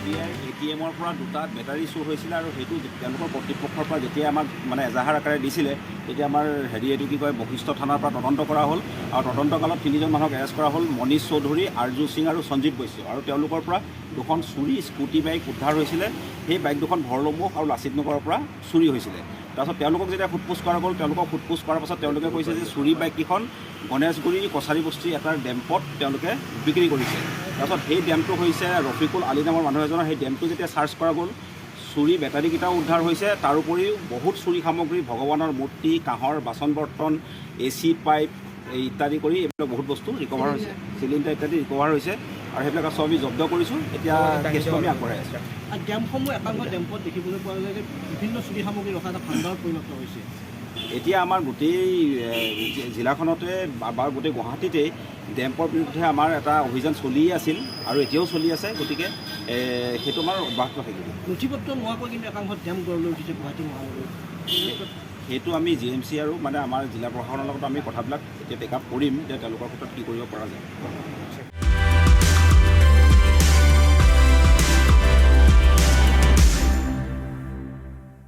SBI ATMৰ পৰা দুটা battery চুৰ হৈছিলে আৰু সেইটো তেওঁলোকৰ কৰ্তৃপক্ষৰ পৰা যেতিয়া আমাক মানে এজাহাৰ আকাৰে দিছিলে তেতিয়া আমাৰ এইটো কি কয় বশিষ্ঠ থানাৰ পৰা তদন্ত কৰা হ'ল আৰু তদন্তকালত তিনিজন মানুহক এৰেষ্ট কৰা হ'ল মনীষ চৌধুৰী আৰজু সিং আৰু সঞ্জীৱ বৈশ্য আৰু তেওঁলোকৰ পৰা দুখন চুৰি স্কুটি বাইক উদ্ধাৰ হৈছিলে সেই বাইক দুখন ভৰলুমুখ আৰু লাচিত নগৰৰ পৰা চুৰি হৈছিলে তাৰপাছত তেওঁলোকক যেতিয়া সোধপোছ কৰা গ'ল তেওঁলোকক সোধপোছ কৰাৰ পাছত তেওঁলোকে কৈছে যে চুৰি বাইককেইখন গণেশগুৰি কছাৰী বস্তি এটাৰ ডেম্পত তেওঁলোকে বিক্ৰী কৰিছে তাৰপাছত সেই ডেমটো হৈছে ৰফিকুল আলী নামৰ মানুহ এজনৰ সেই ডেমটো যেতিয়া চাৰ্চ কৰা গ'ল চুৰি বেটাৰীকেইটাও উদ্ধাৰ হৈছে তাৰোপৰিও বহুত চুৰি সামগ্ৰী ভগৱানৰ মূৰ্তি কাঁহৰ বাচন বৰ্তন AC পাইপ ইত্যাদি কৰি এইবিলাক বহুত বস্তু ৰিকভাৰ হৈছে চিলিণ্ডাৰ ইত্যাদি ৰিকভাৰ হৈছে আৰু সেইবিলাক চব আমি জব্দ কৰিছোঁ এতিয়া কেছটো আমি আগবঢ়াই আছোঁ ডেমসমূহ একাংশ ডেম্পত দেখিবলৈ পোৱা যায় যে বিভিন্ন চুৰি সামগ্ৰী ৰখা এটা ভাণ্ডাৰত পৰিণত হৈছে এতিয়া আমাৰ গোটেই জিলাখনতে বা গোটেই গুৱাহাটীতেই ডেম্পৰ বিৰুদ্ধে আমাৰ এটা অভিযান চলিয়ে আছিল আৰু এতিয়াও চলি আছে গতিকে সেইটো আমাৰ অব্যাহত থাকিব নথিপত্ৰ নোহোৱাকৈ কিন্তু একাংশ ডেম গঢ় লৈ উঠিছে গুৱাহাটী মহানগৰীত সেইটো আমি GMC আৰু মানে আমাৰ জিলা প্ৰশাসনৰ লগত আমি কথাবিলাক এতিয়া টেক আপ কৰিম যে তেওঁলোকৰ ক্ষেত্ৰত কি কৰিব পৰা যায়